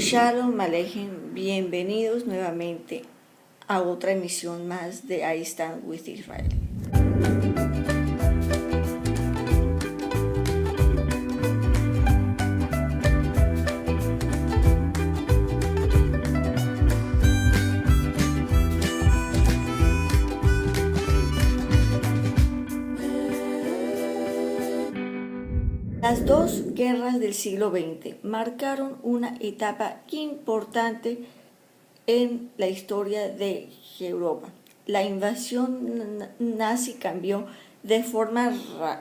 Shalom Aleichem, bienvenidos nuevamente a otra emisión más de I Stand with Israel. Las dos guerras del siglo XX marcaron una etapa importante en la historia de Europa. La invasión nazi cambió de forma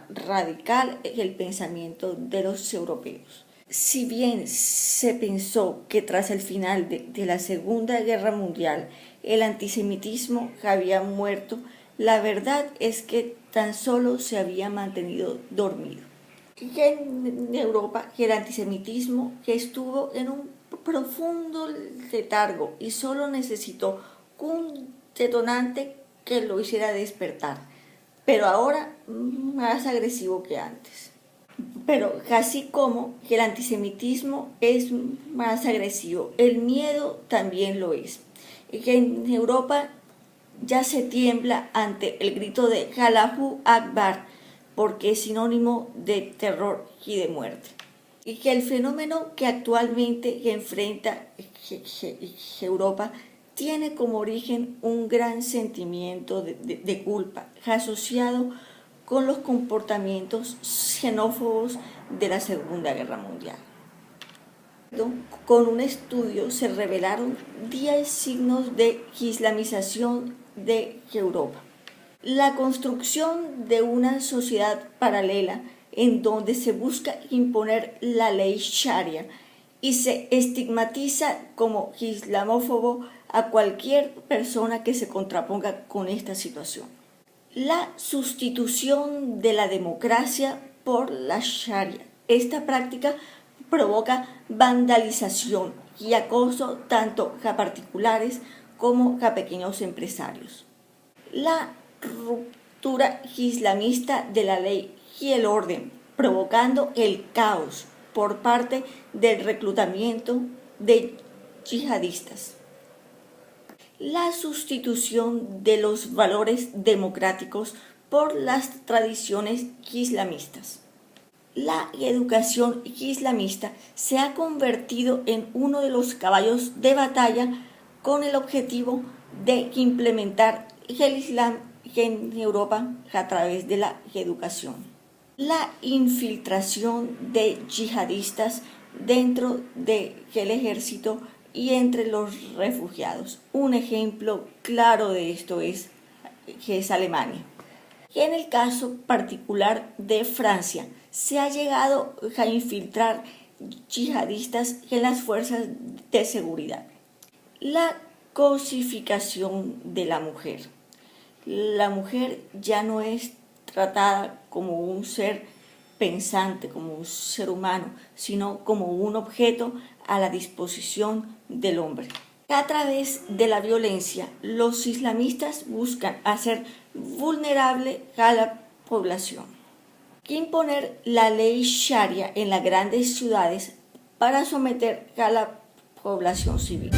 radical el pensamiento de los europeos. Si bien se pensó que tras el final de la Segunda Guerra Mundial el antisemitismo había muerto, la verdad es que tan solo se había mantenido dormido. En Europa el antisemitismo estuvo en un profundo letargo y solo necesitó un detonante que lo hiciera despertar, pero ahora más agresivo que antes. Pero así como el antisemitismo es más agresivo, el miedo también lo es. En Europa ya se tiembla ante el grito de Allahu Akbar, porque es sinónimo de terror y de muerte. Y que el fenómeno que actualmente enfrenta Europa tiene como origen un gran sentimiento de culpa asociado con los comportamientos xenófobos de la Segunda Guerra Mundial. Con un estudio se revelaron 10 signos de islamización de Europa. La construcción de una sociedad paralela en donde se busca imponer la ley sharia y se estigmatiza como islamófobo a cualquier persona que se contraponga con esta situación. La sustitución de la democracia por la sharia. Esta práctica provoca vandalización y acoso tanto a particulares como a pequeños empresarios. La ruptura islamista de la ley y el orden, provocando el caos por parte del reclutamiento de yihadistas. La sustitución de los valores democráticos por las tradiciones islamistas. La educación islamista se ha convertido en uno de los caballos de batalla con el objetivo de implementar el Islam en Europa a través de la educación. La infiltración de yihadistas dentro del ejército y entre los refugiados. Un ejemplo claro de esto es Alemania. En el caso particular de Francia, se ha llegado a infiltrar yihadistas en las fuerzas de seguridad. La cosificación de la mujer. La mujer ya no es tratada como un ser pensante, como un ser humano, sino como un objeto a la disposición del hombre. A través de la violencia, los islamistas buscan hacer vulnerable a la población. Imponer la ley sharia en las grandes ciudades para someter a la población civil.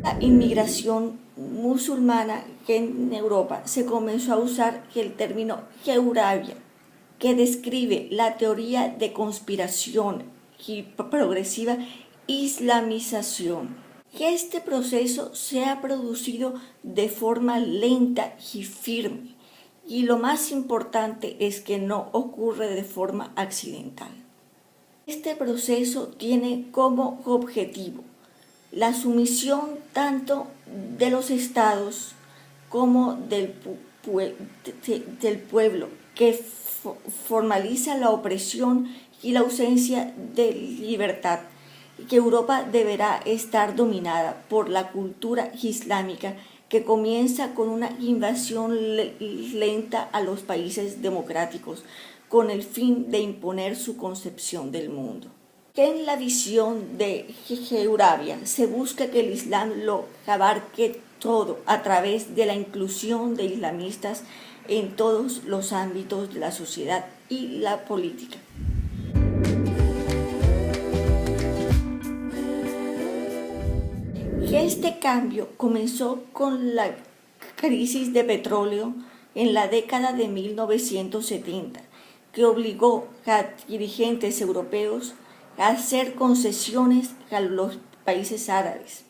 La inmigración musulmana en Europa se comenzó a usar el término Eurabia, que describe la teoría de conspiración y progresiva islamización. Este proceso se ha producido de forma lenta y firme, y lo más importante es que no ocurre de forma accidental. Este proceso tiene como objetivo la sumisión tanto de los estados como del pueblo, que formaliza la opresión y la ausencia de libertad, que Europa deberá estar dominada por la cultura islámica que comienza con una invasión lenta a los países democráticos con el fin de imponer su concepción del mundo. En la visión de Eurabia se busca que el Islam lo abarque todo a través de la inclusión de islamistas en todos los ámbitos de la sociedad y la política. Este cambio comenzó con la crisis de petróleo en la década de 1970, que obligó a dirigentes europeos a hacer concesiones a los países árabes.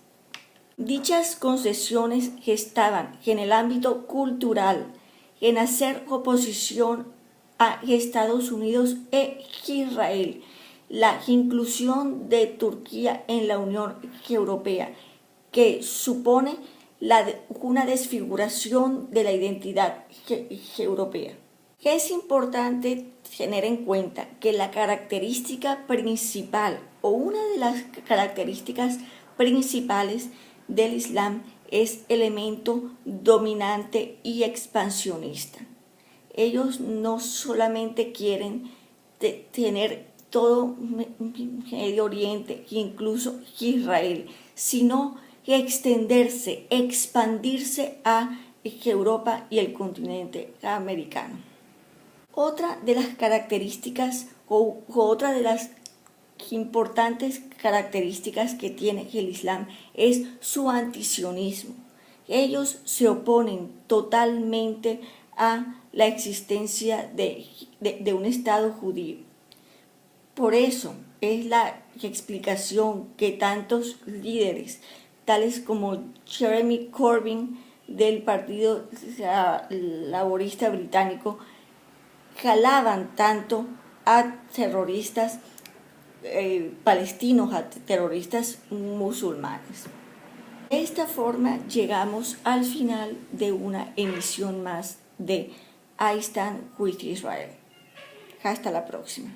Dichas concesiones estaban en el ámbito cultural, en hacer oposición a Estados Unidos e Israel, la inclusión de Turquía en la Unión Europea, que supone una desfiguración de la identidad europea. Es importante tener en cuenta que la característica principal o una de las características principales del Islam es elemento dominante y expansionista. Ellos no solamente quieren tener todo Medio Oriente, incluso Israel, sino extenderse, expandirse a Europa y el continente americano. Otra de las características o otra de las importantes características que tiene el Islam es su antisionismo. Ellos se oponen totalmente a la existencia de un Estado judío. Por eso es la explicación que tantos líderes, tales como Jeremy Corbyn del Partido Laborista Británico, jalaban tanto a terroristas palestinos, a terroristas musulmanes. De esta forma llegamos al final de una emisión más de I Stand with Israel. Hasta la próxima.